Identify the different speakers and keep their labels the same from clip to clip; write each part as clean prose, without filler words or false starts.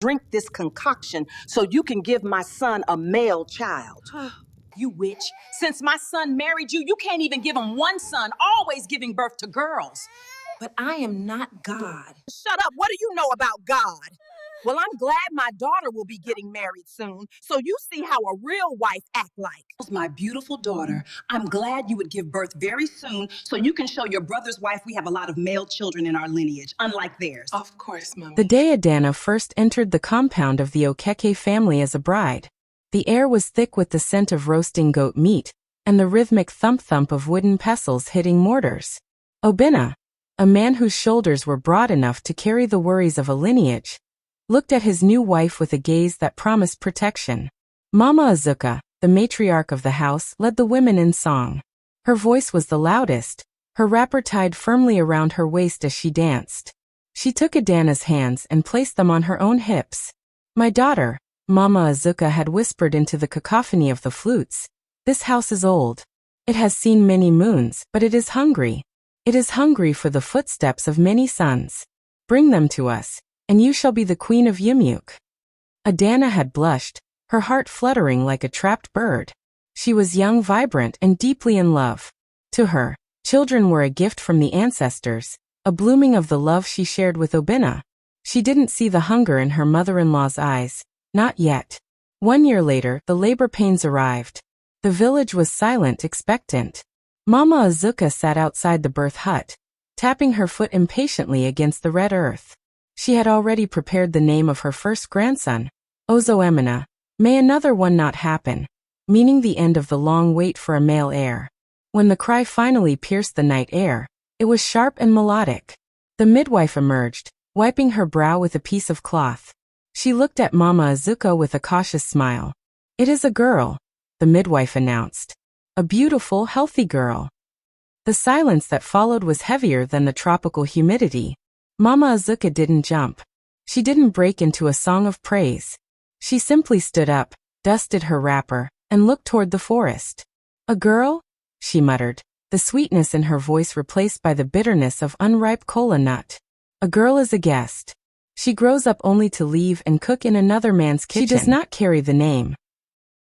Speaker 1: drink this concoction so you can give my son a male child. You witch. Since my son married you, you can't even give him one son, always giving birth to girls. But I am not God.
Speaker 2: Shut up. What do you know about God? Well, I'm glad my daughter will be getting married soon, so you see how a real wife act like.
Speaker 1: My beautiful daughter, I'm glad you would give birth very soon so you can show your brother's wife we have a lot of male children in our lineage, unlike theirs.
Speaker 3: Of course, Mommy.
Speaker 4: The day Adana first entered the compound of the Okeke family as a bride, the air was thick with the scent of roasting goat meat and the rhythmic thump-thump of wooden pestles hitting mortars. Obinna, a man whose shoulders were broad enough to carry the worries of a lineage, looked at his new wife with a gaze that promised protection. Mama Azuka, the matriarch of the house, led the women in song. Her voice was the loudest, her wrapper tied firmly around her waist as she danced. She took Adana's hands and placed them on her own hips. "My daughter," Mama Azuka had whispered into the cacophony of the flutes, "this house is old. It has seen many moons, but it is hungry. It is hungry for the footsteps of many sons. Bring them to us, and you shall be the queen of Yumuik." Adana had blushed, her heart fluttering like a trapped bird. She was young, vibrant, and deeply in love. To her, children were a gift from the ancestors, a blooming of the love she shared with Obinna. She didn't see the hunger in her mother-in-law's eyes. Not yet. 1 year later, the labor pains arrived. The village was silent, expectant. Mama Azuka sat outside the birth hut, tapping her foot impatiently against the red earth. She had already prepared the name of her first grandson, Ozo Emina. May another one not happen, meaning the end of the long wait for a male heir. When the cry finally pierced the night air, it was sharp and melodic. The midwife emerged, wiping her brow with a piece of cloth. She looked at Mama Azuka with a cautious smile. "It is a girl," the midwife announced. "A beautiful, healthy girl." The silence that followed was heavier than the tropical humidity. Mama Azuka didn't jump. She didn't break into a song of praise. She simply stood up, dusted her wrapper, and looked toward the forest. "A girl?" she muttered, the sweetness in her voice replaced by the bitterness of unripe kola nut. "A girl is a guest. She grows up only to leave and cook in another man's kitchen. She does not carry the name."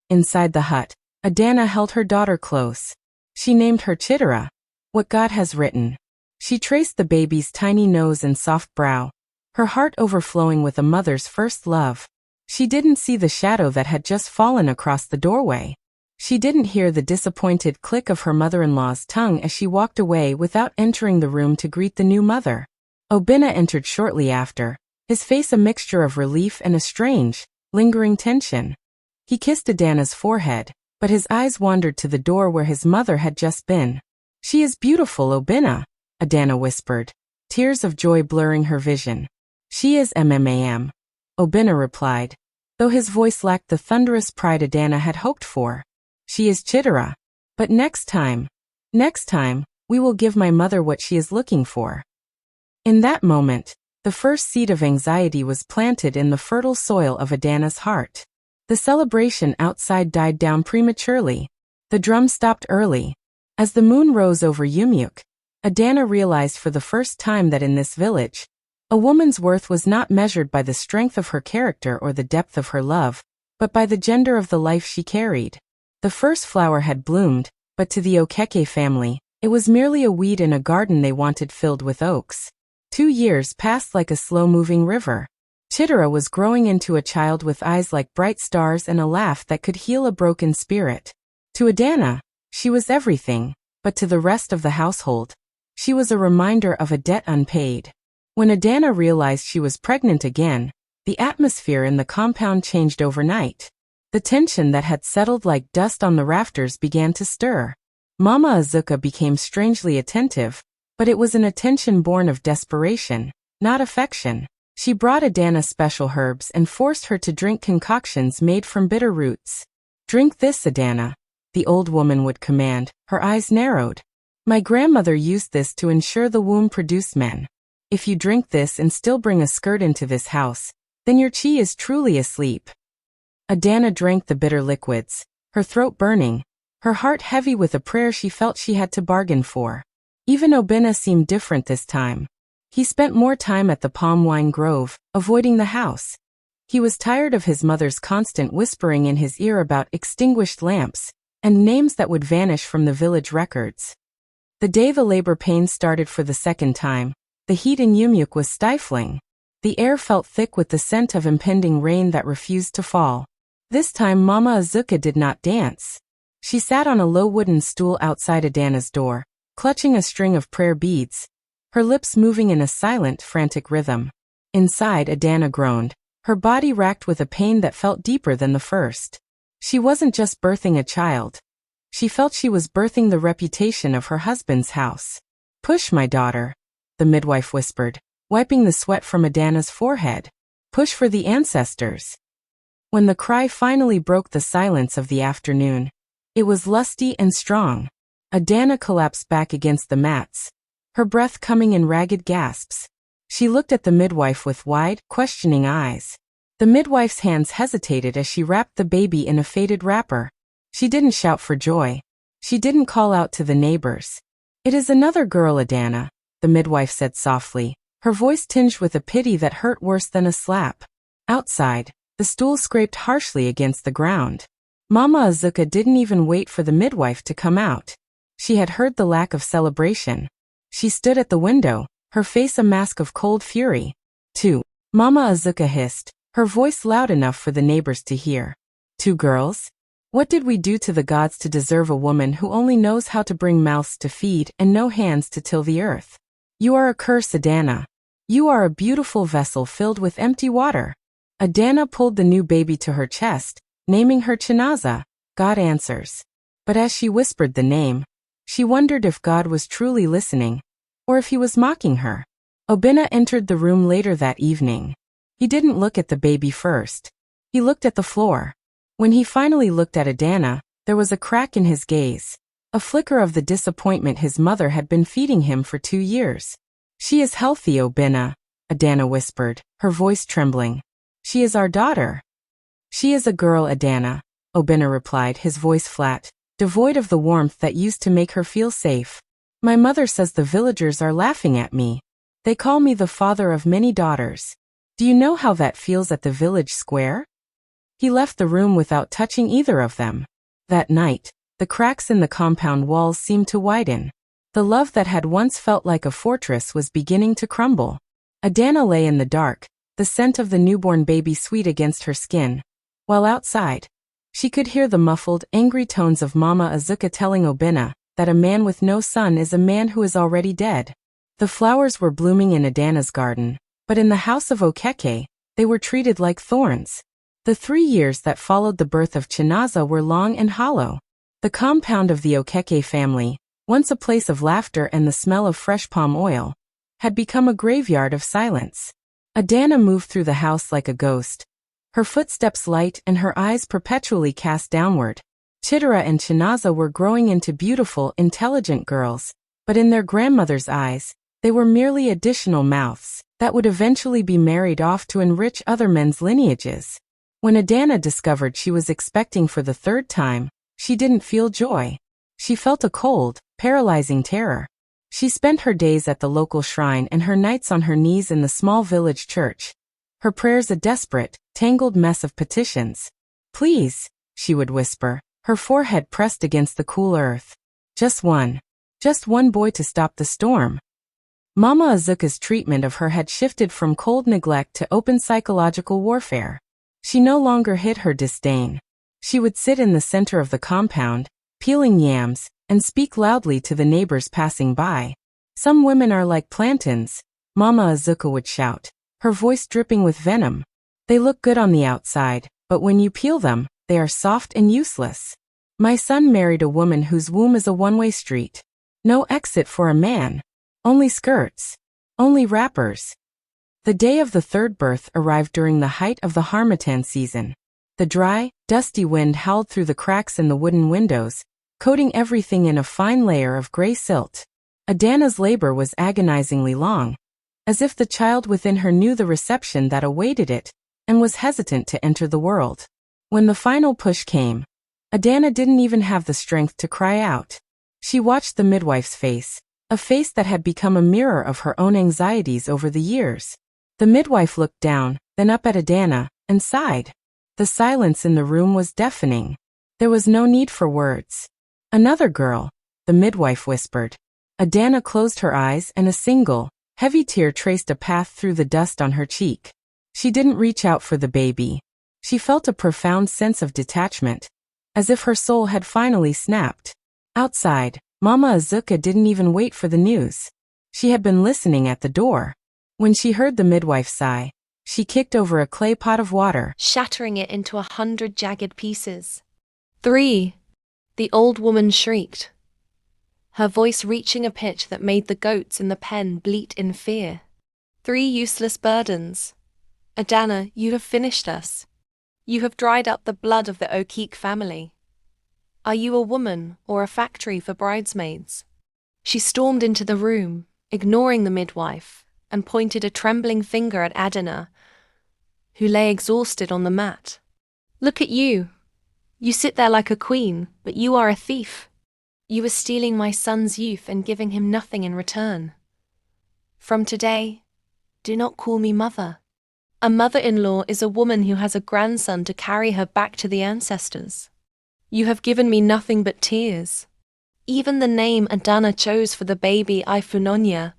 Speaker 4: Inside the hut, Adana held her daughter close. She named her Chitara, what God has written. She traced the baby's tiny nose and soft brow, her heart overflowing with a mother's first love. She didn't see the shadow that had just fallen across the doorway. She didn't hear the disappointed click of her mother-in-law's tongue as she walked away without entering the room to greet the new mother. Obinna entered shortly after, his face a mixture of relief and a strange, lingering tension. He kissed Adana's forehead, but his eyes wandered to the door where his mother had just been. "She is beautiful, Obinna," Adana whispered, tears of joy blurring her vision. "She is MMAM," Obinna replied, though his voice lacked the thunderous pride Adana had hoped for. "She is Chitara. But next time, we will give my mother what she is looking for." In that moment, the first seed of anxiety was planted in the fertile soil of Adana's heart. The celebration outside died down prematurely. The drum stopped early. As the moon rose over Yumuik, Adana realized for the first time that in this village, a woman's worth was not measured by the strength of her character or the depth of her love, but by the gender of the life she carried. The first flower had bloomed, but to the Okeke family, it was merely a weed in a garden they wanted filled with oaks. 2 years passed like a slow-moving river. Chitara was growing into a child with eyes like bright stars and a laugh that could heal a broken spirit. To Adana, she was everything, but to the rest of the household, she was a reminder of a debt unpaid. When Adana realized she was pregnant again, the atmosphere in the compound changed overnight. The tension that had settled like dust on the rafters began to stir. Mama Azuka became strangely attentive, but it was an attention born of desperation, not affection. She brought Adana special herbs and forced her to drink concoctions made from bitter roots. "Drink this, Adana," the old woman would command, her eyes narrowed. "My grandmother used this to ensure the womb produced men. If you drink this and still bring a skirt into this house, then your chi is truly asleep." Adana drank the bitter liquids, her throat burning, her heart heavy with a prayer she felt she had to bargain for. Even Obinna seemed different this time. He spent more time at the palm wine grove, avoiding the house. He was tired of his mother's constant whispering in his ear about extinguished lamps and names that would vanish from the village records. The day the labor pains started for the second time, the heat in Yumuik was stifling. The air felt thick with the scent of impending rain that refused to fall. This time Mama Azuka did not dance. She sat on a low wooden stool outside Adana's door, clutching a string of prayer beads, her lips moving in a silent, frantic rhythm. Inside, Adana groaned, her body racked with a pain that felt deeper than the first. She wasn't just birthing a child. She felt she was birthing the reputation of her husband's house. "Push, my daughter," the midwife whispered, wiping the sweat from Adana's forehead. "Push for the ancestors." When the cry finally broke the silence of the afternoon, it was lusty and strong. Adana collapsed back against the mats, her breath coming in ragged gasps. She looked at the midwife with wide, questioning eyes. The midwife's hands hesitated as she wrapped the baby in a faded wrapper. She didn't shout for joy. She didn't call out to the neighbors. "It is another girl, Adana," the midwife said softly, her voice tinged with a pity that hurt worse than a slap. Outside, the stool scraped harshly against the ground. Mama Azuka didn't even wait for the midwife to come out. She had heard the lack of celebration. She stood at the window, her face a mask of cold fury. "Two," Mama Azuka hissed, her voice loud enough for the neighbors to hear. "Two girls? What did we do to the gods to deserve a woman who only knows how to bring mouths to feed and no hands to till the earth? You are a curse, Adana. You are a beautiful vessel filled with empty water." Adana pulled the new baby to her chest, naming her Chinaza, God answers. But as she whispered the name, she wondered if God was truly listening, or if he was mocking her. Obina entered the room later that evening. He didn't look at the baby first. He looked at the floor. When he finally looked at Adana, there was a crack in his gaze, a flicker of the disappointment his mother had been feeding him for 2 years. "She is healthy, Obina," Adana whispered, her voice trembling. "She is our daughter." "She is a girl, Adana," Obina replied, his voice flat, devoid of the warmth that used to make her feel safe. "My mother says the villagers are laughing at me. They call me the father of many daughters. Do you know how that feels at the village square?" He left the room without touching either of them. That night, the cracks in the compound walls seemed to widen. The love that had once felt like a fortress was beginning to crumble. Adana lay in the dark, the scent of the newborn baby sweet against her skin, while outside, she could hear the muffled, angry tones of Mama Azuka telling Obina that a man with no son is a man who is already dead. The flowers were blooming in Adana's garden, but in the house of Okeke, they were treated like thorns. The 3 years that followed the birth of Chinaza were long and hollow. The compound of the Okeke family, once a place of laughter and the smell of fresh palm oil, had become a graveyard of silence. Adana moved through the house like a ghost, her footsteps light and her eyes perpetually cast downward. Chitara and Chinaza were growing into beautiful, intelligent girls, but in their grandmother's eyes, they were merely additional mouths that would eventually be married off to enrich other men's lineages. When Adana discovered she was expecting for the 3rd time, she didn't feel joy. She felt a cold, paralyzing terror. She spent her days at the local shrine and her nights on her knees in the small village church, her prayers a desperate, tangled mess of petitions. "Please," she would whisper, her forehead pressed against the cool earth. Just one boy to stop the storm." Mama Azuka's treatment of her had shifted from cold neglect to open psychological warfare. She no longer hid her disdain. She would sit in the center of the compound, peeling yams, and speak loudly to the neighbors passing by. "Some women are like plantains," Mama Azuka would shout, her voice dripping with venom. "They look good on the outside, but when you peel them, they are soft and useless. My son married a woman whose womb is a one-way street. No exit for a man. Only skirts. Only wrappers." The day of the 3rd birth arrived during the height of the harmattan season. The dry, dusty wind howled through the cracks in the wooden windows, coating everything in a fine layer of gray silt. Adana's labor was agonizingly long, as if the child within her knew the reception that awaited it, and was hesitant to enter the world. When the final push came, Adana didn't even have the strength to cry out. She watched the midwife's face, a face that had become a mirror of her own anxieties over the years. The midwife looked down, then up at Adana, and sighed. The silence in the room was deafening. There was no need for words. Another girl, the midwife whispered. Adana closed her eyes and a single, heavy tear traced a path through the dust on her cheek. She didn't reach out for the baby. She felt a profound sense of detachment, as if her soul had finally snapped. Outside, Mama Azuka didn't even wait for the news. She had been listening at the door. When she heard the midwife sigh, she kicked over a clay pot of water,
Speaker 3: shattering it into 100 jagged pieces. 3. The old woman shrieked, her voice reaching a pitch that made the goats in the pen bleat in fear. 3 useless burdens. Adana, you have finished us. You have dried up the blood of the Yumuik family. Are you a woman or a factory for bridesmaids? She stormed into the room, ignoring the midwife, and pointed a trembling finger at Adana, who lay exhausted on the mat. Look at you. You sit there like a queen, but you are a thief. You are stealing my son's youth and giving him nothing in return. From today, do not call me mother. A mother-in-law is a woman who has a grandson to carry her back to the ancestors. You have given me nothing but tears. Even the name Adana chose for the baby Ifunonya,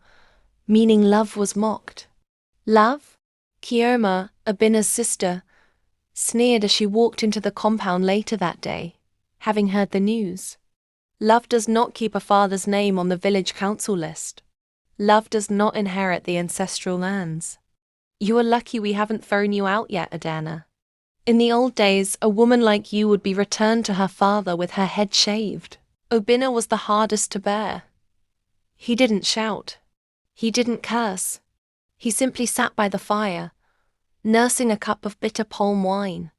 Speaker 3: meaning love, was mocked. Love? Kioma, Abina's sister, sneered as she walked into the compound later that day, having heard the news. Love does not keep a father's name on the village council list. Love does not inherit the ancestral lands. You are lucky we haven't thrown you out yet, Adana. In the old days, a woman like you would be returned to her father with her head shaved. Obina was the hardest to bear. He didn't shout. He didn't curse. He simply sat by the fire, nursing a cup of bitter palm wine,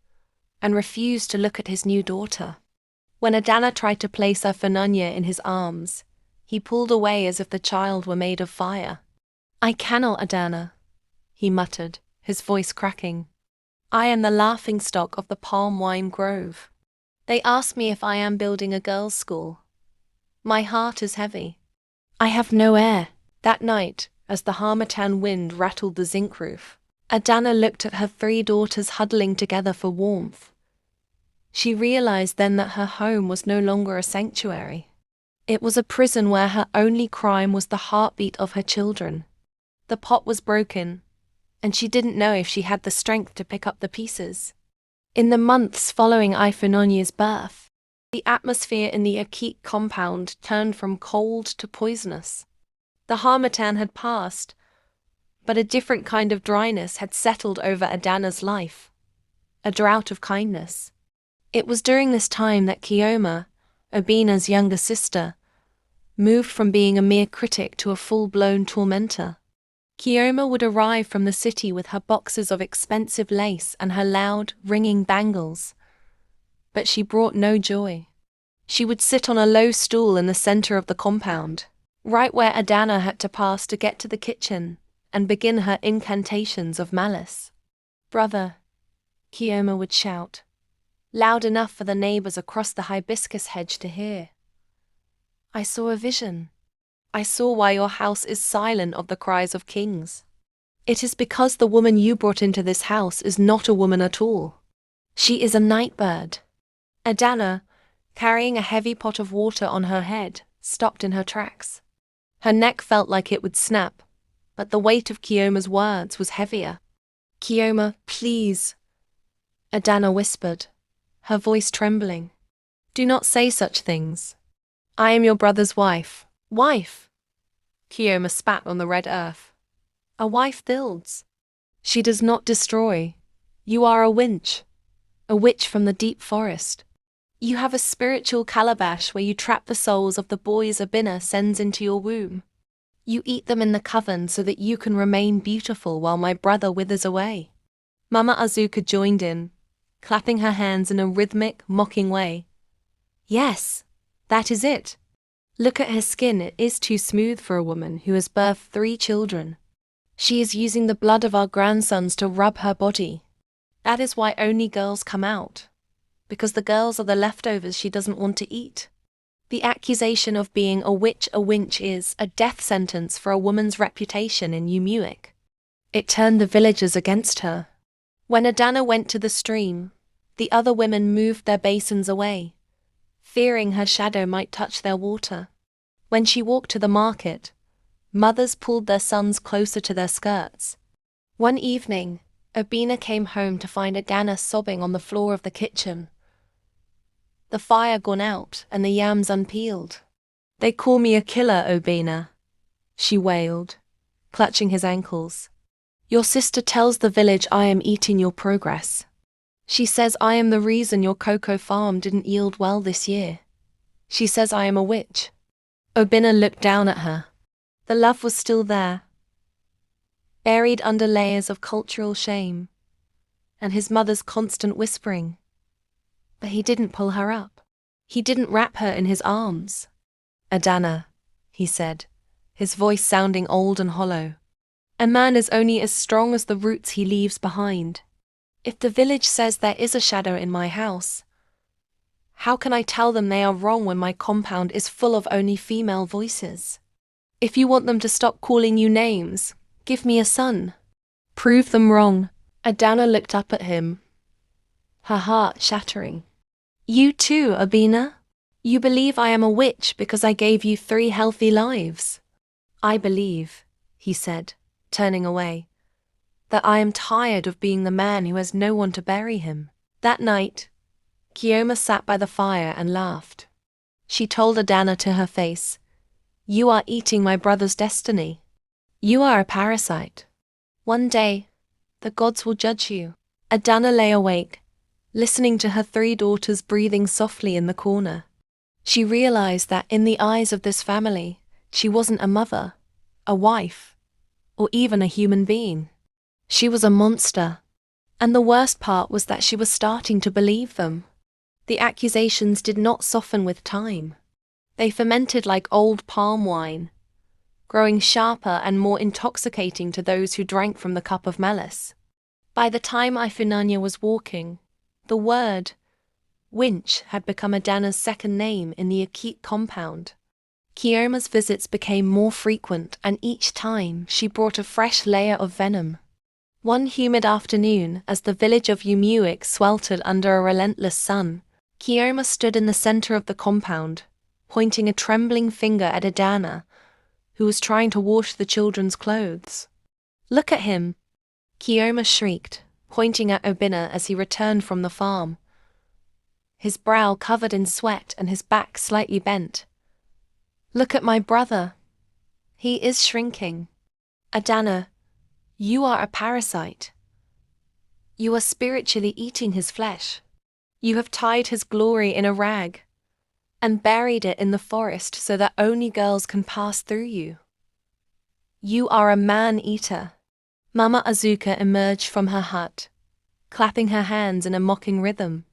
Speaker 3: and refused to look at his new daughter. When Adana tried to place Ifunonya in his arms, he pulled away as if the child were made of fire. I cannot, Adana, he muttered, his voice cracking. I am the laughingstock of the palm wine grove. They ask me if I am building a girls' school. My heart is heavy. I have no air. That night, as the harmattan wind rattled the zinc roof, Adana looked at her 3 daughters huddling together for warmth. She realized then that her home was no longer a sanctuary. It was a prison where her only crime was the heartbeat of her children. The pot was broken, and she didn't know if she had the strength to pick up the pieces. In the months following Ifunonya's birth, the atmosphere in the Yumuik compound turned from cold to poisonous. The harmattan had passed, but a different kind of dryness had settled over Adana's life, a drought of kindness. It was during this time that Kioma, Obina's younger sister, moved from being a mere critic to a full-blown tormentor. Kioma would arrive from the city with her boxes of expensive lace and her loud, ringing bangles, but she brought no joy. She would sit on a low stool in the center of the compound, right where Adana had to pass to get to the kitchen, and begin her incantations of malice. Brother, Kioma would shout, loud enough for the neighbors across the hibiscus hedge to hear. I saw a vision. I saw why your house is silent of the cries of kings. It is because the woman you brought into this house is not a woman at all. She is a night bird. Adana, carrying a heavy pot of water on her head, stopped in her tracks. Her neck felt like it would snap, but the weight of Kioma's words was heavier. Kioma, please, Adana whispered, her voice trembling. Do not say such things. I am your brother's wife. Wife! Kioma spat on the red earth. A wife builds. She does not destroy. You are a witch from the deep forest. You have a spiritual calabash where you trap the souls of the boys Abina sends into your womb. You eat them in the coven so that you can remain beautiful while my brother withers away. Mama Azuka joined in, clapping her hands in a rhythmic, mocking way. Yes, that is it. Look at her skin, it is too smooth for a woman who has birthed 3 children. She is using the blood of our grandsons to rub her body. That is why only girls come out, because the girls are the leftovers she doesn't want to eat. The accusation of being a witch is a death sentence for a woman's reputation in Yumuik. It turned the villagers against her. When Adana went to the stream, the other women moved their basins away, fearing her shadow might touch their water. When she walked to the market, mothers pulled their sons closer to their skirts. One evening, Obina came home to find Adana sobbing on the floor of the kitchen. The fire gone out and the yams unpeeled. "They call me a killer, Obina," she wailed, clutching his ankles. "Your sister tells the village I am eating your progress. She says I am the reason your cocoa farm didn't yield well this year. She says I am a witch." Obina looked down at her. The love was still there, buried under layers of cultural shame, and his mother's constant whispering. But he didn't pull her up. He didn't wrap her in his arms. "Adana," he said, his voice sounding old and hollow. "A man is only as strong as the roots he leaves behind. If the village says there is a shadow in my house, how can I tell them they are wrong when my compound is full of only female voices? If you want them to stop calling you names, give me a son. Prove them wrong." Adana looked up at him, her heart shattering. "You too, Obina? You believe I am a witch because I gave you 3 healthy lives?" "I believe," he said, turning away, "that I am tired of being the man who has no one to bury him." That night, Kioma sat by the fire and laughed. She told Adana to her face, "You are eating my brother's destiny. You are a parasite. One day, the gods will judge you." Adana lay awake, listening to her 3 daughters breathing softly in the corner. She realized that in the eyes of this family, she wasn't a mother, a wife, or even a human being. She was a monster. And the worst part was that she was starting to believe them. The accusations did not soften with time. They fermented like old palm wine, growing sharper and more intoxicating to those who drank from the cup of malice. By the time Ifunanya was walking, the word winch had become Adana's second name in the Akit compound. Kioma's visits became more frequent, and each time she brought a fresh layer of venom. One humid afternoon, as the village of Yumuik sweltered under a relentless sun, Kioma stood in the center of the compound, pointing a trembling finger at Adana, who was trying to wash the children's clothes. "Look at him!" Kioma shrieked, pointing at Obina as he returned from the farm, his brow covered in sweat and his back slightly bent. "Look at my brother. He is shrinking. Adana, you are a parasite. You are spiritually eating his flesh. You have tied his glory in a rag and buried it in the forest so that only girls can pass through you. You are a man-eater." Mama Azuka emerged from her hut, clapping her hands in a mocking rhythm.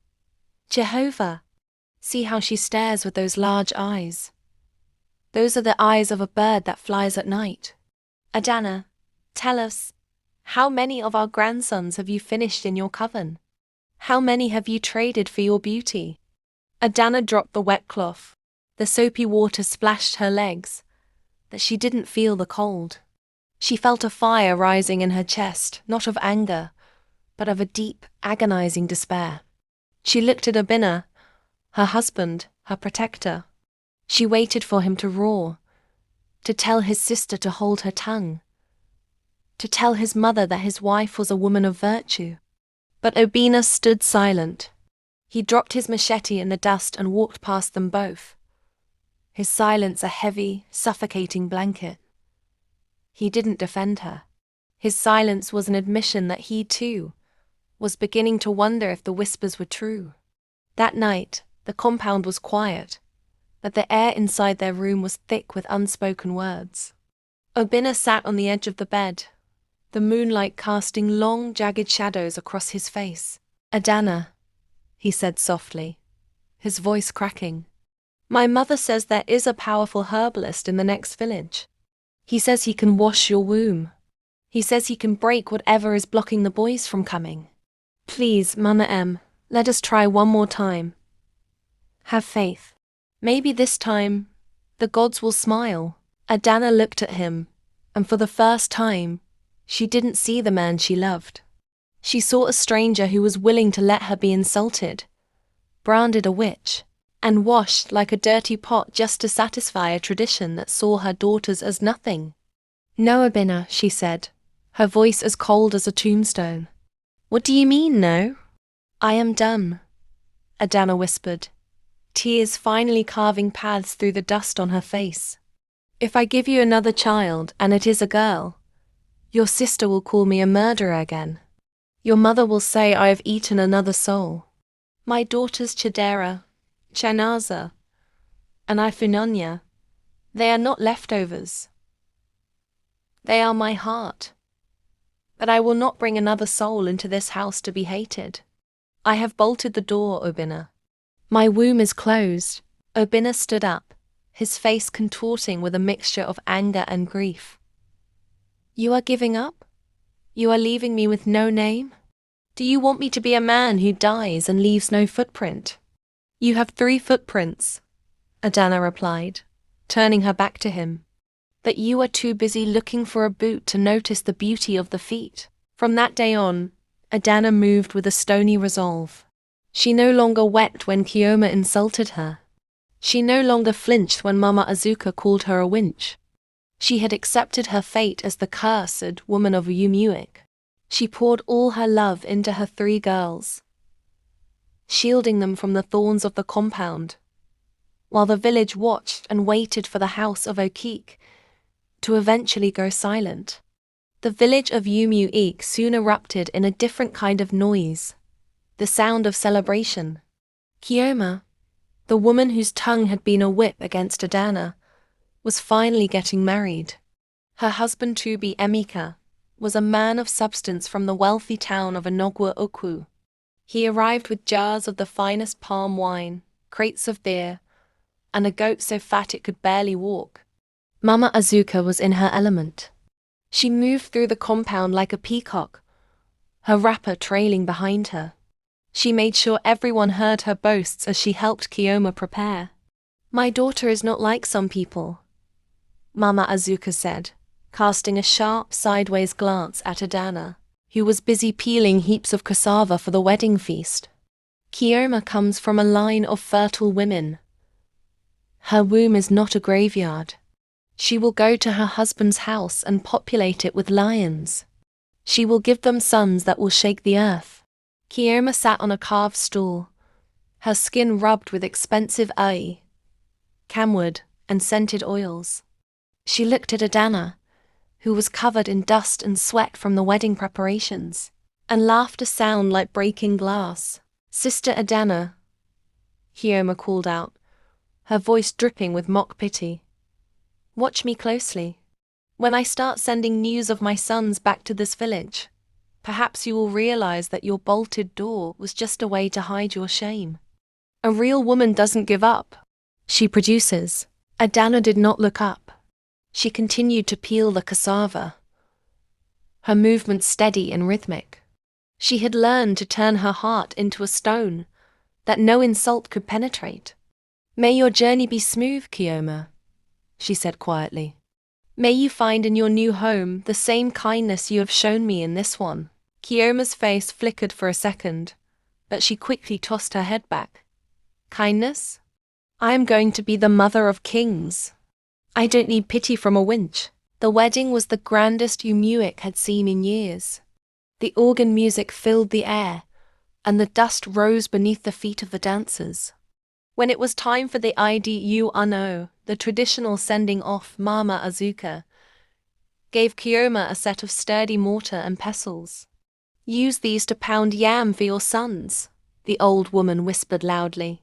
Speaker 3: "Jehovah, see how she stares with those large eyes. Those are the eyes of a bird that flies at night. Adana, tell us, how many of our grandsons have you finished in your coven? How many have you traded for your beauty?" Adana dropped the wet cloth. The soapy water splashed her legs, but she didn't feel the cold. She felt a fire rising in her chest, not of anger, but of a deep, agonizing despair. She looked at Obina, her husband, her protector. She waited for him to roar, to tell his sister to hold her tongue, to tell his mother that his wife was a woman of virtue. But Obina stood silent. He dropped his machete in the dust and walked past them both, his silence a heavy, suffocating blanket. He didn't defend her. His silence was an admission that he, too, was beginning to wonder if the whispers were true. That night, the compound was quiet, but the air inside their room was thick with unspoken words. Obina sat on the edge of the bed, the moonlight casting long, jagged shadows across his face. "Adana," he said softly, his voice cracking. "My mother says there is a powerful herbalist in the next village. He says he can wash your womb. He says he can break whatever is blocking the boys from coming. Please, Mama M, let us try one more time. Have faith. Maybe this time, the gods will smile." Adana looked at him, and for the first time, she didn't see the man she loved. She saw a stranger who was willing to let her be insulted, branded a witch, and washed like a dirty pot just to satisfy a tradition that saw her daughters as nothing. "No, Adana," she said, her voice as cold as a tombstone. "What do you mean, no?" "I am done," Adana whispered, tears finally carving paths through the dust on her face. "If I give you another child, and it is a girl, your sister will call me a murderer again. Your mother will say I have eaten another soul. My daughters Chidera, Chanaza, and Ifunonya, they are not leftovers. They are my heart. But I will not bring another soul into this house to be hated. I have bolted the door, Obina. My womb is closed." Obina stood up, his face contorting with a mixture of anger and grief. "You are giving up? You are leaving me with no name? Do you want me to be a man who dies and leaves no footprint?" "You have 3 footprints," Adana replied, turning her back to him. "But you are too busy looking for a boot to notice the beauty of the feet." From that day on, Adana moved with a stony resolve. She no longer wept when Kioma insulted her. She no longer flinched when Mama Azuka called her a winch. She had accepted her fate as the cursed woman of Yumuik. She poured all her love into her 3 girls, shielding them from the thorns of the compound, while the village watched and waited for the house of Okik to eventually go silent. The village of Yumuik soon erupted in a different kind of noise, the sound of celebration. Kioma, the woman whose tongue had been a whip against Adana, was finally getting married. Her husband Tubi Emika was a man of substance from the wealthy town of Anogwa Okwu. He arrived with jars of the finest palm wine, crates of beer, and a goat so fat it could barely walk. Mama Azuka was in her element. She moved through the compound like a peacock, her wrapper trailing behind her. She made sure everyone heard her boasts as she helped Kioma prepare. "My daughter is not like some people," Mama Azuka said, casting a sharp, sideways glance at Adana, who was busy peeling heaps of cassava for the wedding feast. "Kioma comes from a line of fertile women. Her womb is not a graveyard. She will go to her husband's house and populate it with lions. She will give them sons that will shake the earth." Kioma sat on a carved stool, her skin rubbed with expensive ai, camwood, and scented oils. She looked at Adana, who was covered in dust and sweat from the wedding preparations, and laughed a sound like breaking glass. "Sister Adana," Kioma called out, her voice dripping with mock pity. "Watch me closely. When I start sending news of my sons back to this village, perhaps you will realize that your bolted door was just a way to hide your shame. A real woman doesn't give up. She produces." Adana did not look up. She continued to peel the cassava, her movements steady and rhythmic. She had learned to turn her heart into a stone that no insult could penetrate. "May your journey be smooth, Kioma," she said quietly. "May you find in your new home the same kindness you have shown me in this one." Kioma's face flickered for a second, but she quickly tossed her head back. "Kindness? I am going to be the mother of kings. I don't need pity from a winch." The wedding was the grandest Yumuik had seen in years. The organ music filled the air, and the dust rose beneath the feet of the dancers. When it was time for the Idu Ano, the traditional sending off, Mama Azuka gave Kioma a set of sturdy mortar and pestles. "Use these to pound yam for your sons," the old woman whispered loudly.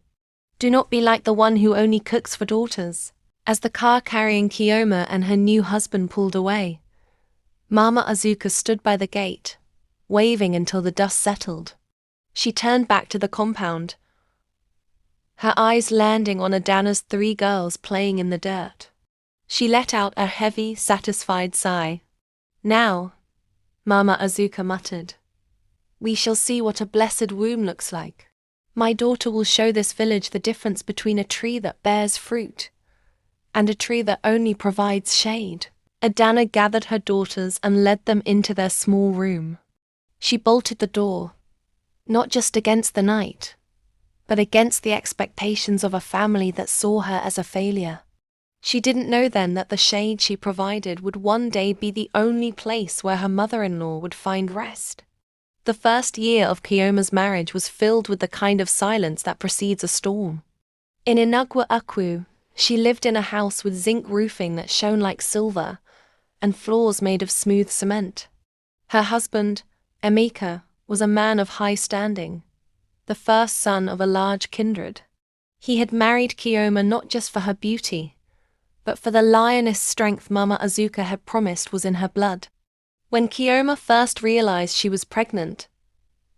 Speaker 3: "Do not be like the one who only cooks for daughters." As the car carrying Kioma and her new husband pulled away, Mama Azuka stood by the gate, waving until the dust settled. She turned back to the compound, her eyes landing on Adana's 3 girls playing in the dirt. She let out a heavy, satisfied sigh. "Now," Mama Azuka muttered, "we shall see what a blessed womb looks like. My daughter will show this village the difference between a tree that bears fruit and a tree that only provides shade." Adana gathered her daughters and led them into their small room. She bolted the door, not just against the night, but against the expectations of a family that saw her as a failure. She didn't know then that the shade she provided would one day be the only place where her mother-in-law would find rest. The first year of Kioma's marriage was filled with the kind of silence that precedes a storm. In Inagwa Akwu, she lived in a house with zinc roofing that shone like silver and floors made of smooth cement. Her husband, Emeka, was a man of high standing, the first son of a large kindred. He had married Kioma not just for her beauty, but for the lioness strength Mama Azuka had promised was in her blood. When Kioma first realized she was pregnant,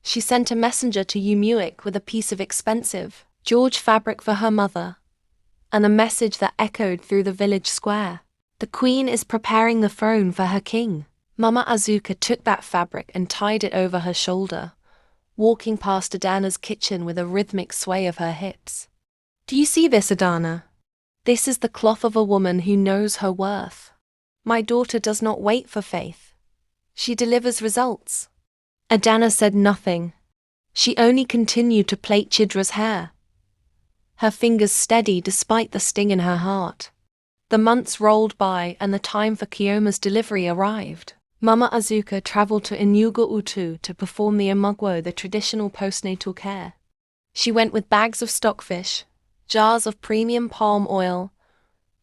Speaker 3: she sent a messenger to Yumuik with a piece of expensive George fabric for her mother, and a message that echoed through the village square. The queen is preparing the throne for her king. Mama Azuka took that fabric and tied it over her shoulder, walking past Adana's kitchen with a rhythmic sway of her hips. Do you see this, Adana? This is the cloth of a woman who knows her worth. My daughter does not wait for faith. She delivers results. Adana said nothing. She only continued to plait Chidra's hair, her fingers steady despite the sting in her heart. The months rolled by and the time for Kioma's delivery arrived. Mama Azuka traveled to Inugu Utu to perform the imugwo, the traditional postnatal care. She went with bags of stockfish, jars of premium palm oil,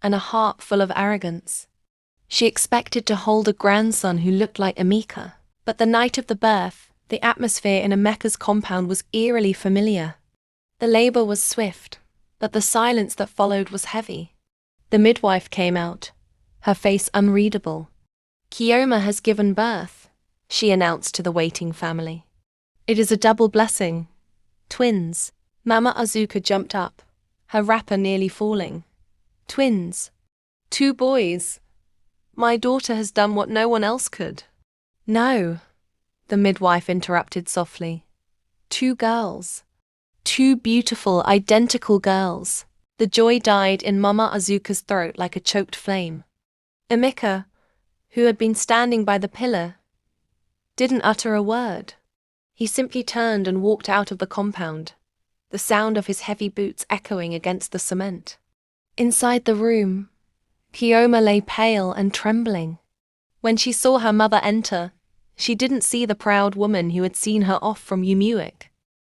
Speaker 3: and a heart full of arrogance. She expected to hold a grandson who looked like Emeka, but the night of the birth, the atmosphere in Emeka's compound was eerily familiar. The labor was swift, but the silence that followed was heavy. The midwife came out, her face unreadable. Kioma has given birth, she announced to the waiting family. It is a double blessing. Twins. Mama Azuka jumped up, her wrapper nearly falling. Twins. 2 boys. My daughter has done what no one else could. No, the midwife interrupted softly. 2 girls. 2 beautiful, identical girls. The joy died in Mama Azuka's throat like a choked flame. Emeka, who had been standing by the pillar, didn't utter a word. He simply turned and walked out of the compound, the sound of his heavy boots echoing against the cement. Inside the room, Kioma lay pale and trembling. When she saw her mother enter, she didn't see the proud woman who had seen her off from Yumuik.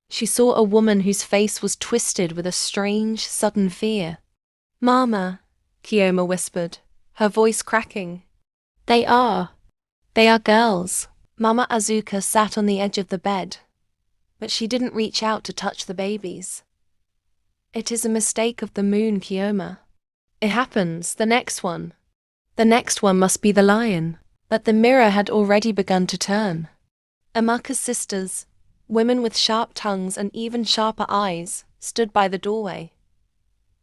Speaker 3: She saw a woman whose face was twisted with a strange, sudden fear. Mama, Kioma whispered, her voice cracking. They are girls. Mama Azuka sat on the edge of the bed, but she didn't reach out to touch the babies. It is a mistake of the moon, Kioma. It happens, the next one. The next one must be the lion. But the mirror had already begun to turn. Amaka's sisters, women with sharp tongues and even sharper eyes, stood by the doorway.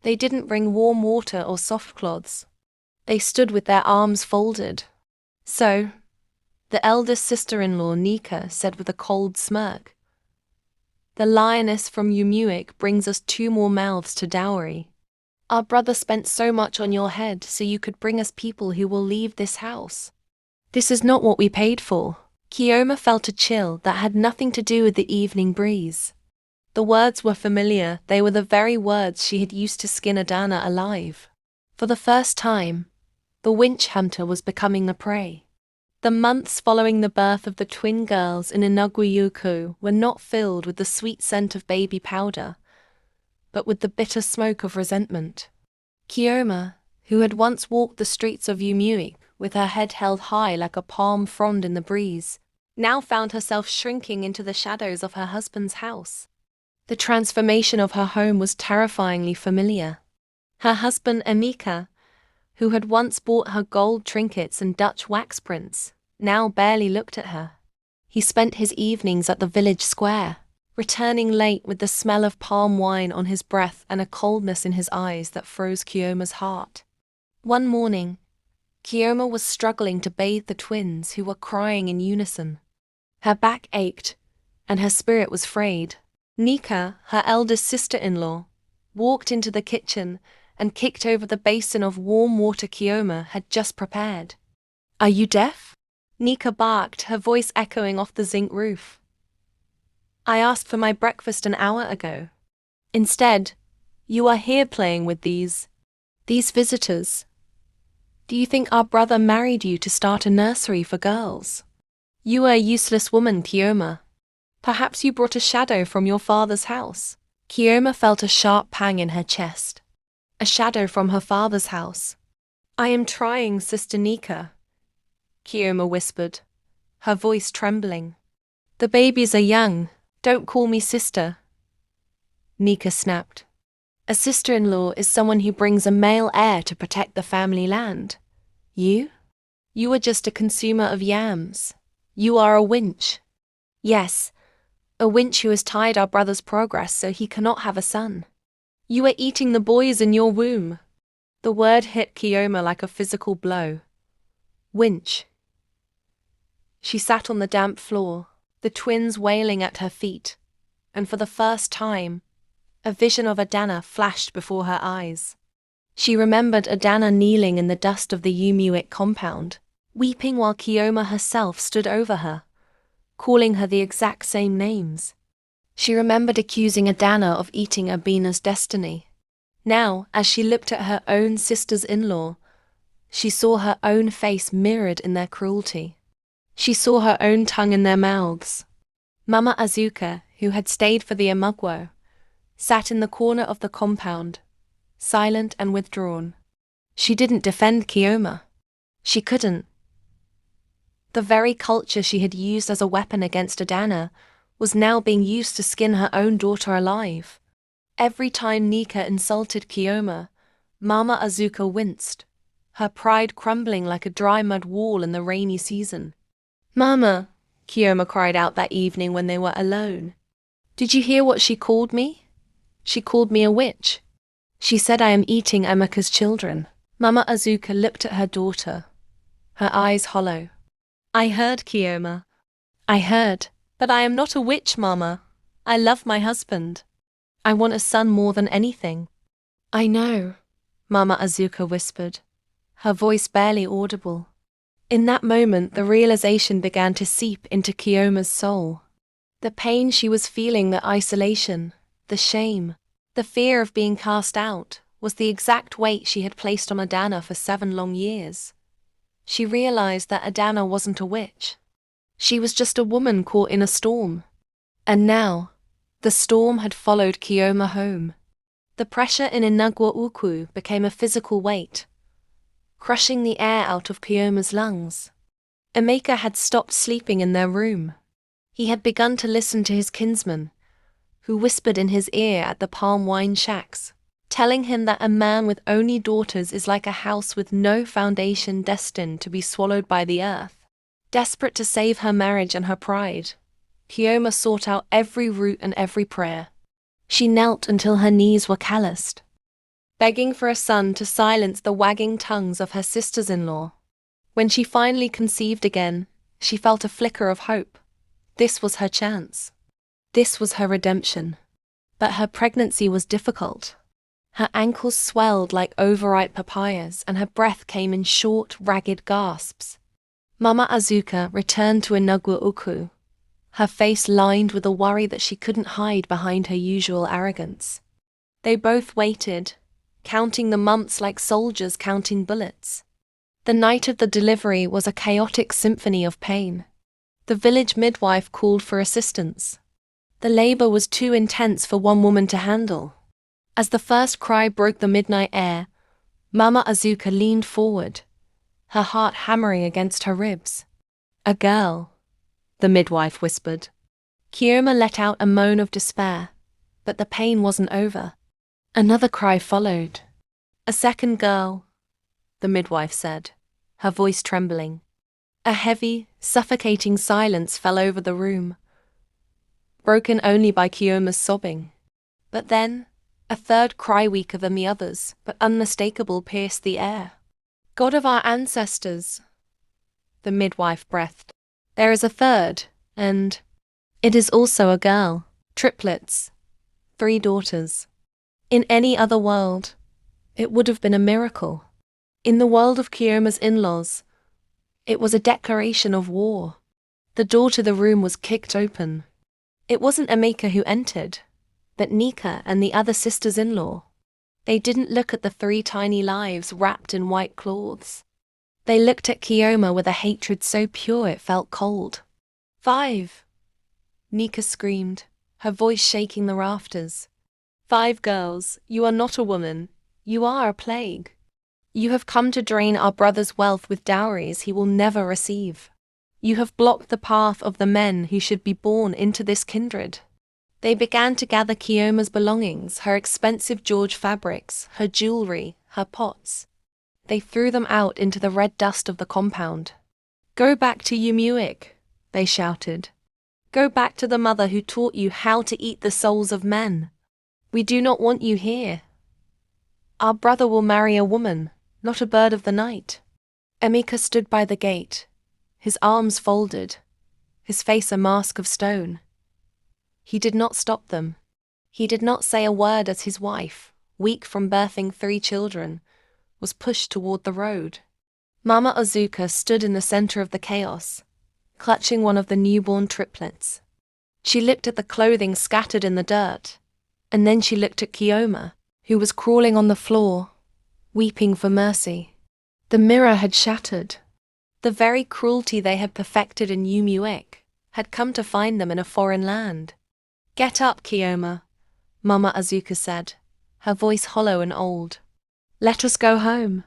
Speaker 3: They didn't bring warm water or soft cloths. They stood with their arms folded. So, the eldest sister-in-law, Nika, said with a cold smirk, "The lioness from Yumuik brings us 2 more mouths to dowry. Our brother spent so much on your head so you could bring us people who will leave this house. This is not what we paid for." Kioma felt a chill that had nothing to do with the evening breeze. The words were familiar, they were the very words she had used to skin Adana alive. For the first time, the winch hunter was becoming the prey. The months following the birth of the twin girls in Inaguyuku were not filled with the sweet scent of baby powder, but with the bitter smoke of resentment. Kioma, who had once walked the streets of Yumuik with her head held high like a palm frond in the breeze, now found herself shrinking into the shadows of her husband's house. The transformation of her home was terrifyingly familiar. Her husband Emeka, who had once bought her gold trinkets and Dutch wax prints, now barely looked at her. He spent his evenings at the village square, returning late with the smell of palm wine on his breath and a coldness in his eyes that froze Kioma's heart. One morning, Kioma was struggling to bathe the twins who were crying in unison. Her back ached, and her spirit was frayed. Nika, her eldest sister-in-law, walked into the kitchen and kicked over the basin of warm water Kioma had just prepared. "Are you deaf?" Nika barked, her voice echoing off the zinc roof. I asked for my breakfast an hour ago. Instead, you are here playing with these visitors. Do you think our brother married you to start a nursery for girls? You are a useless woman, Kioma. Perhaps you brought a shadow from your father's house. Kioma felt a sharp pang in her chest. A shadow from her father's house. I am trying, Sister Nika, Kioma whispered, her voice trembling. The babies are young. Don't call me sister. Nika snapped. A sister-in-law is someone who brings a male heir to protect the family land. You? You are just a consumer of yams. You are a winch. Yes, a winch who has tied our brother's progress so he cannot have a son. You are eating the boys in your womb. The word hit Kioma like a physical blow. Winch. She sat on the damp floor, the twins wailing at her feet, and for the first time, a vision of Adana flashed before her eyes. She remembered Adana kneeling in the dust of the Yumuik compound, weeping while Kioma herself stood over her, calling her the exact same names. She remembered accusing Adana of eating Abina's destiny. Now, as she looked at her own sisters-in-law, she saw her own face mirrored in their cruelty. She saw her own tongue in their mouths. Mama Azuka, who had stayed for the Amugwo, sat in the corner of the compound, silent and withdrawn. She didn't defend Kioma. She couldn't. The very culture she had used as a weapon against Adana was now being used to skin her own daughter alive. Every time Nika insulted Kioma, Mama Azuka winced, her pride crumbling like a dry mud wall in the rainy season. Mama, Kioma cried out that evening when they were alone. Did you hear what she called me? She called me a witch. She said I am eating Amaka's children. Mama Azuka looked at her daughter, her eyes hollow. I heard, Kioma. I heard, but I am not a witch, Mama. I love my husband. I want a son more than anything. I know, Mama Azuka whispered, her voice barely audible. In that moment, the realization began to seep into Kioma's soul. The pain she was feeling, the isolation, the shame, the fear of being cast out, was the exact weight she had placed on Adana for 7 long years. She realized that Adana wasn't a witch. She was just a woman caught in a storm. And now, the storm had followed Kioma home. The pressure in Inagwa Uku became a physical weight, crushing the air out of Kioma's lungs. Emeka had stopped sleeping in their room. He had begun to listen to his kinsman, who whispered in his ear at the palm wine shacks, telling him that a man with only daughters is like a house with no foundation destined to be swallowed by the earth. Desperate to save her marriage and her pride, Kioma sought out every root and every prayer. She knelt until her knees were calloused, begging for a son to silence the wagging tongues of her sisters-in-law. When she finally conceived again, she felt a flicker of hope. This was her chance. This was her redemption. But her pregnancy was difficult. Her ankles swelled like overripe papayas, and her breath came in short, ragged gasps. Mama Azuka returned to Inagwa Uku, her face lined with a worry that she couldn't hide behind her usual arrogance. They both waited, counting the months like soldiers counting bullets. The night of the delivery was a chaotic symphony of pain. The village midwife called for assistance. The labor was too intense for one woman to handle. As the first cry broke the midnight air, Mama Azuka leaned forward, her heart hammering against her ribs. A girl, the midwife whispered. Kioma let out a moan of despair, but the pain wasn't over. Another cry followed. A second girl, the midwife said, her voice trembling. A heavy, suffocating silence fell over the room, broken only by Kioma's sobbing. But then, a third cry, weaker than the others, but unmistakable, pierced the air. God of our ancestors, the midwife breathed. There is a third, and it is also a girl. Triplets. 3 daughters. In any other world, it would have been a miracle. In the world of Kioma's in-laws, It was a declaration of war. The door to the room was kicked open. It wasn't Amika who entered, but Nika and the other sisters-in-law. They didn't look at the 3 tiny lives wrapped in white cloths. They looked at Kioma with a hatred so pure it felt cold. 5. Nika screamed, her voice shaking the rafters. 5 girls, you are not a woman, you are a plague. You have come to drain our brother's wealth with dowries he will never receive. You have blocked the path of the men who should be born into this kindred. They began to gather Kioma's belongings, her expensive George fabrics, her jewelry, her pots. They threw them out into the red dust of the compound. Go back to Yumuik, they shouted. Go back to the mother who taught you how to eat the souls of men. We do not want you here. Our brother will marry a woman, not a bird of the night. Amika stood by the gate, his arms folded, his face a mask of stone. He did not stop them. He did not say a word as his wife, weak from birthing 3 children, was pushed toward the road. Mama Azuka stood in the center of the chaos, clutching one of the newborn triplets. She looked at the clothing scattered in the dirt, and then she looked at Kioma, who was crawling on the floor, weeping for mercy. The mirror had shattered. The very cruelty they had perfected in Yumuik had come to find them in a foreign land. Get up, Kioma, Mama Azuka said, her voice hollow and old. Let us go home.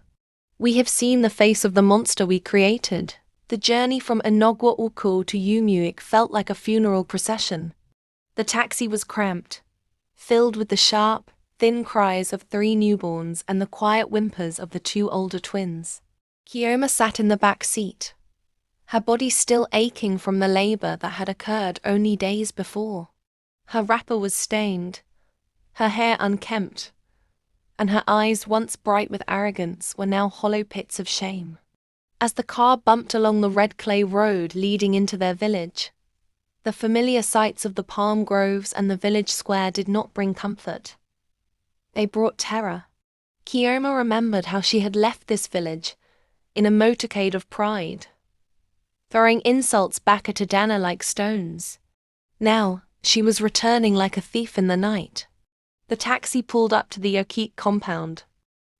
Speaker 3: We have seen the face of the monster we created. The journey from Inagwa Uku to Yumuik felt like a funeral procession. The taxi was cramped, filled with the sharp, thin cries of 3 newborns and the quiet whimpers of the 2 older twins. Kioma sat in the back seat, her body still aching from the labor that had occurred only days before. Her wrapper was stained, her hair unkempt, and her eyes, once bright with arrogance, were now hollow pits of shame. As the car bumped along the red clay road leading into their village, the familiar sights of the palm groves and the village square did not bring comfort. They brought terror. Kioma remembered how she had left this village in a motorcade of pride, throwing insults back at Adana like stones. Now, she was returning like a thief in the night. The taxi pulled up to the Yumuik compound.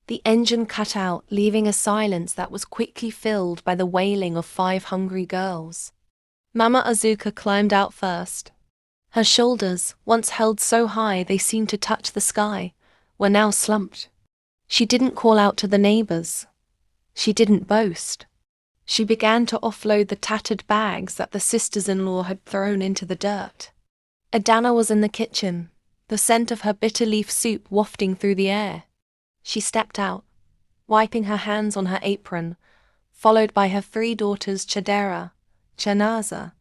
Speaker 3: The engine cut out, leaving a silence that was quickly filled by the wailing of 5 hungry girls. Mama Azuka climbed out first. Her shoulders, once held so high they seemed to touch the sky, were now slumped. She didn't call out to the neighbors. She didn't boast. She began to offload the tattered bags that the sisters-in-law had thrown into the dirt. Adana was in the kitchen, the scent of her bitter leaf soup wafting through the air. She stepped out, wiping her hands on her apron, followed by her 3 daughters Chadera, Chanaza,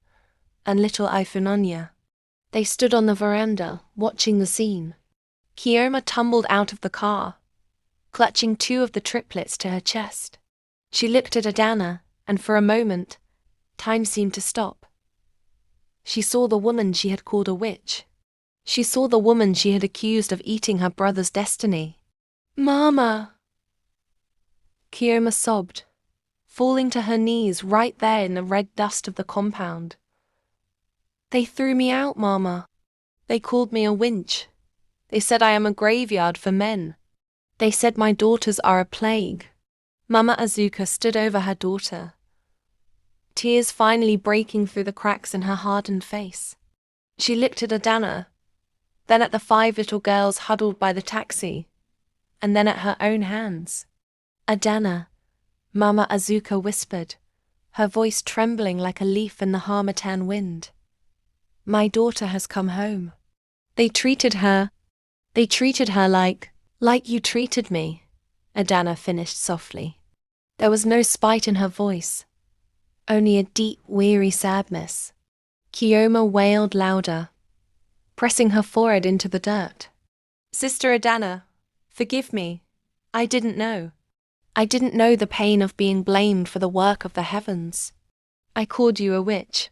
Speaker 3: and little Ifunanya. They stood on the veranda, watching the scene. Kioma tumbled out of the car, clutching 2 of the triplets to her chest. She looked at Adana, and for a moment, time seemed to stop. She saw the woman she had called a witch. She saw the woman she had accused of eating her brother's destiny. Mama! Kioma sobbed, falling to her knees right there in the red dust of the compound. They threw me out, Mama. They called me a winch. They said I am a graveyard for men. They said my daughters are a plague. Mama Azuka stood over her daughter, tears finally breaking through the cracks in her hardened face. She looked at Adana, then at the 5 little girls huddled by the taxi, and then at her own hands. Adana, Mama Azuka whispered, her voice trembling like a leaf in the harmattan wind. My daughter has come home. They treated her like you treated me, Adana finished softly. There was no spite in her voice, only a deep, weary sadness. Kioma wailed louder, pressing her forehead into the dirt. Sister Adana, forgive me. I didn't know. I didn't know the pain of being blamed for the work of the heavens. I called you a witch.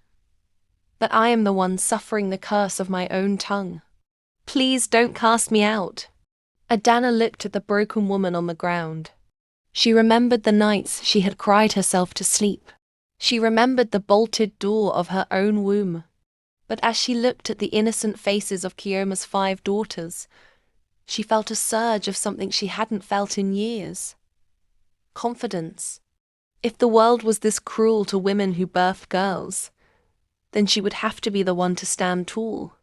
Speaker 3: But I am the one suffering the curse of my own tongue. Please don't cast me out. Adana looked at the broken woman on the ground. She remembered the nights she had cried herself to sleep, She remembered the bolted door of her own womb. But as she looked at the innocent faces of Kioma's 5 daughters, she felt a surge of something she hadn't felt in years. Confidence. If the world was this cruel to women who birth girls, then she would have to be the one to stand tall.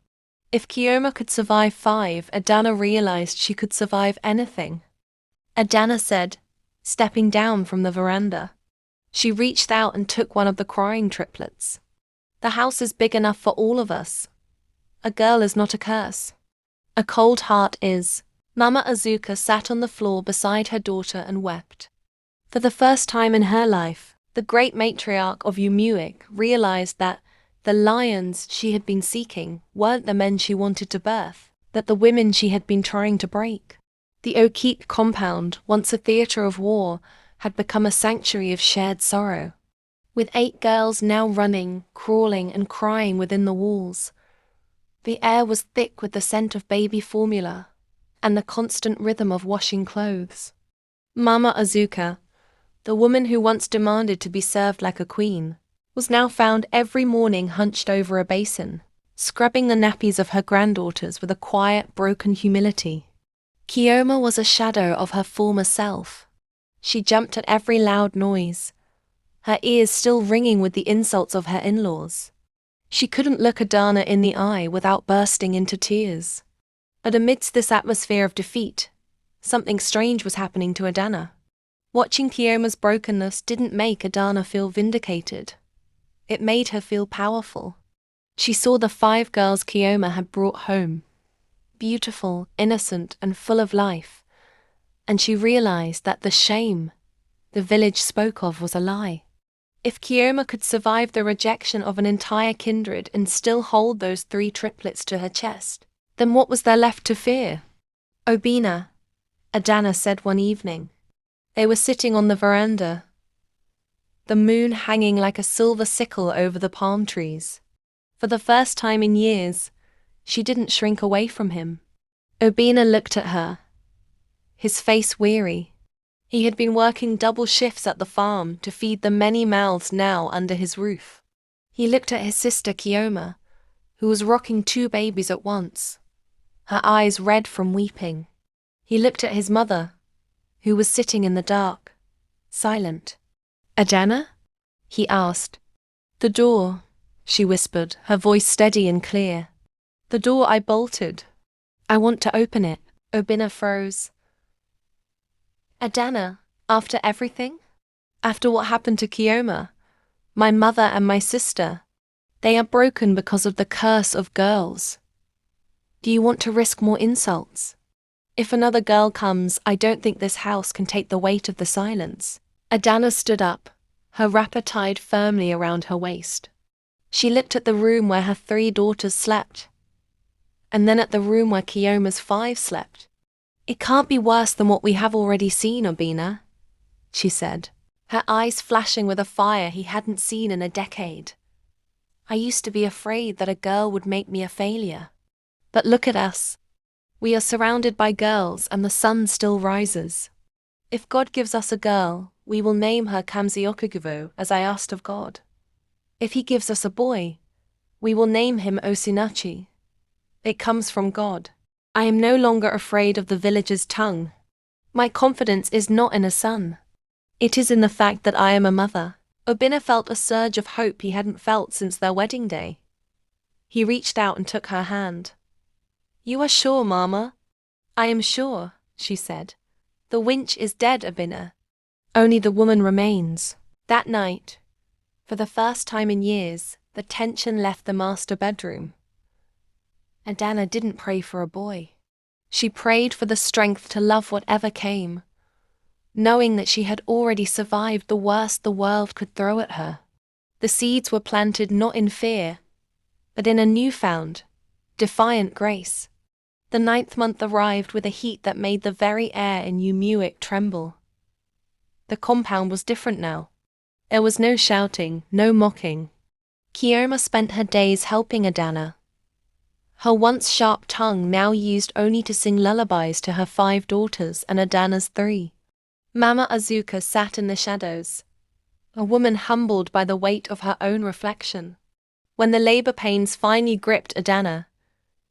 Speaker 3: If Kioma could survive 5, Adana realized she could survive anything. Adana said, stepping down from the veranda. She reached out and took one of the crying triplets. The house is big enough for all of us. A girl is not a curse. A cold heart is. Mama Azuka sat on the floor beside her daughter and wept. For the first time in her life, the great matriarch of Yumuik realized that the lions she had been seeking weren't the men she wanted to birth, that the women she had been trying to break. The Yumuik compound, once a theater of war, had become a sanctuary of shared sorrow. With 8 girls now running, crawling, and crying within the walls, the air was thick with the scent of baby formula and the constant rhythm of washing clothes. Mama Azuka, the woman who once demanded to be served like a queen, was now found every morning hunched over a basin, scrubbing the nappies of her granddaughters with a quiet, broken humility. Kioma was a shadow of her former self. She jumped at every loud noise, her ears still ringing with the insults of her in-laws. She couldn't look Adana in the eye without bursting into tears. But amidst this atmosphere of defeat, something strange was happening to Adana. Watching Kioma's brokenness didn't make Adana feel vindicated. It made her feel powerful. She saw the 5 girls Kioma had brought home, beautiful, innocent, and full of life, and she realized that the shame the village spoke of was a lie. If Kioma could survive the rejection of an entire kindred and still hold those 3 triplets to her chest, then what was there left to fear? Obina, Adana said one evening. They were sitting on the veranda, the moon hanging like a silver sickle over the palm trees. For the first time in years, she didn't shrink away from him. Obina looked at her, his face weary. He had been working double shifts at the farm to feed the many mouths now under his roof. He looked at his sister Kioma, who was rocking 2 babies at once, her eyes red from weeping. He looked at his mother, who was sitting in the dark, silent. Adana? He asked. The door, she whispered, her voice steady and clear. The door I bolted. I want to open it. Obina froze. Adana, after everything? After what happened to Kioma, my mother and my sister, they are broken because of the curse of girls. Do you want to risk more insults? If another girl comes, I don't think this house can take the weight of the silence. Adana stood up, her wrapper tied firmly around her waist. She looked at the room where her 3 daughters slept, and then at the room where Kioma's 5 slept. It can't be worse than what we have already seen, Obina, she said, her eyes flashing with a fire he hadn't seen in a decade. I used to be afraid that a girl would make me a failure. But look at us. We are surrounded by girls and the sun still rises. If God gives us a girl, we will name her Kamziokuguvo, as I asked of God. If he gives us a boy, we will name him Osinachi. It comes from God. I am no longer afraid of the village's tongue. My confidence is not in a son. It is in the fact that I am a mother. Obina felt a surge of hope he hadn't felt since their wedding day. He reached out and took her hand. You are sure, Mama? I am sure, she said. The winch is dead, Obina. Only the woman remains. That night, for the first time in years, the tension left the master bedroom. Adana didn't pray for a boy. She prayed for the strength to love whatever came, knowing that she had already survived the worst the world could throw at her. The seeds were planted not in fear, but in a newfound, defiant grace. The 9th month arrived with a heat that made the very air in Yumuik tremble. The compound was different now. There was no shouting, no mocking. Kioma spent her days helping Adana. Her once sharp tongue now used only to sing lullabies to her 5 daughters and Adana's 3. Mama Azuka sat in the shadows, a woman humbled by the weight of her own reflection. When the labor pains finally gripped Adana,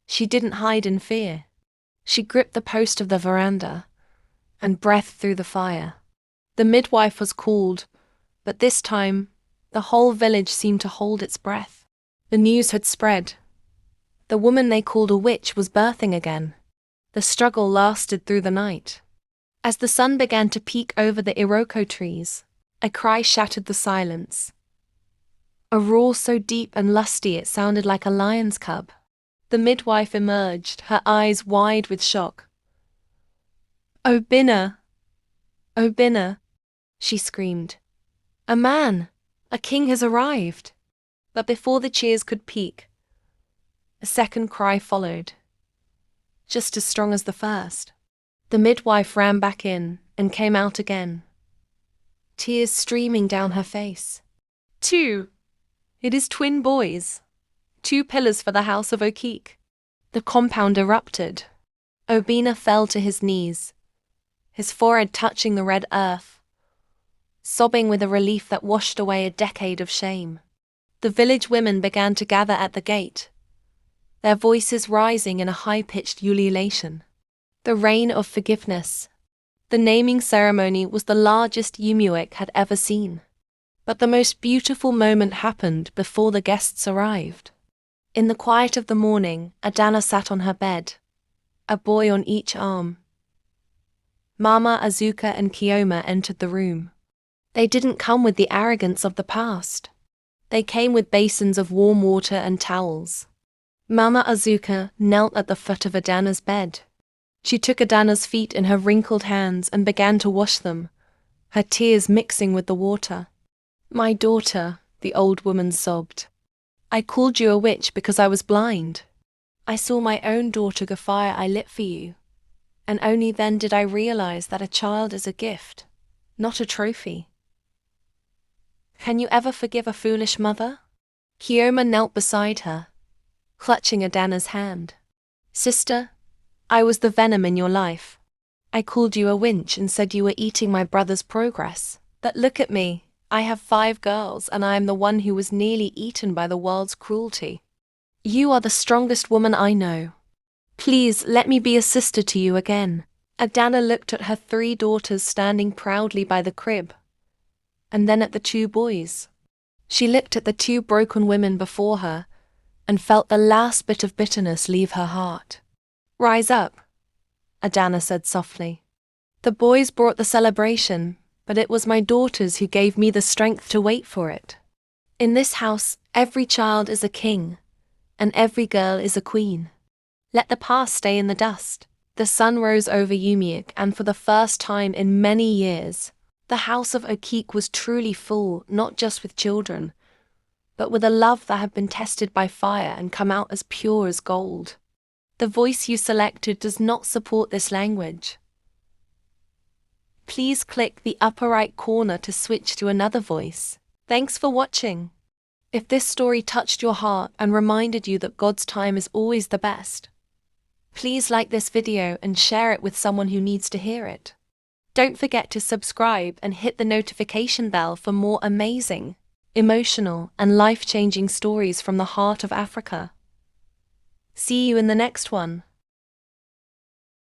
Speaker 3: she didn't hide in fear. She gripped the post of the veranda and breathed through the fire. The midwife was called, but this time, the whole village seemed to hold its breath. The news had spread. The woman they called a witch was birthing again. The struggle lasted through the night. As the sun began to peek over the iroko trees, a cry shattered the silence. A roar so deep and lusty it sounded like a lion's cub. The midwife emerged, her eyes wide with shock. "O Binna! O Binna!" she screamed. "A man! A king has arrived!" But before the cheers could peak, a second cry followed, just as strong as the first. The midwife ran back in and came out again, tears streaming down her face. "Two! It is twin boys. 2 pillars for the house of Yumuik." The compound erupted. Obina fell to his knees, his forehead touching the red earth, sobbing with a relief that washed away a decade of shame. The village women began to gather at the gate, their voices rising in a high-pitched ululation. The reign of forgiveness. The naming ceremony was the largest Yumuik had ever seen. But the most beautiful moment happened before the guests arrived. In the quiet of the morning, Adana sat on her bed, a boy on each arm. Mama, Azuka, and Kioma entered the room. They didn't come with the arrogance of the past. They came with basins of warm water and towels. Mama Azuka knelt at the foot of Adana's bed. She took Adana's feet in her wrinkled hands and began to wash them, her tears mixing with the water. "My daughter," the old woman sobbed. "I called you a witch because I was blind. I saw my own daughter the fire I lit for you, and only then did I realize that a child is a gift, not a trophy. Can you ever forgive a foolish mother?" Kioma knelt beside her, clutching Adana's hand. "Sister, I was the venom in your life. I called you a winch and said you were eating my brother's progress. But look at me, I have 5 girls and I am the one who was nearly eaten by the world's cruelty. You are the strongest woman I know. Please let me be a sister to you again." Adana looked at her 3 daughters standing proudly by the crib, and then at the 2 boys. She looked at the 2 broken women before her and felt the last bit of bitterness leave her heart. "Rise up," Adana said softly. "The boys brought the celebration, but it was my daughters who gave me the strength to wait for it. In this house, every child is a king, and every girl is a queen. Let the past stay in the dust." The sun rose over Yumuik, and for the first time in many years, the house of Yumuik was truly full, not just with children, but with a love that had been tested by fire and come out as pure as gold. The voice you selected does not support this language. Please click the upper right corner to switch to another voice. Thanks for watching. If this story touched your heart and reminded you that God's time is always the best, please like this video and share it with someone who needs to hear it. Don't forget to subscribe and hit the notification bell for more amazing, emotional, and life-changing stories from the heart of Africa. See you in the next one.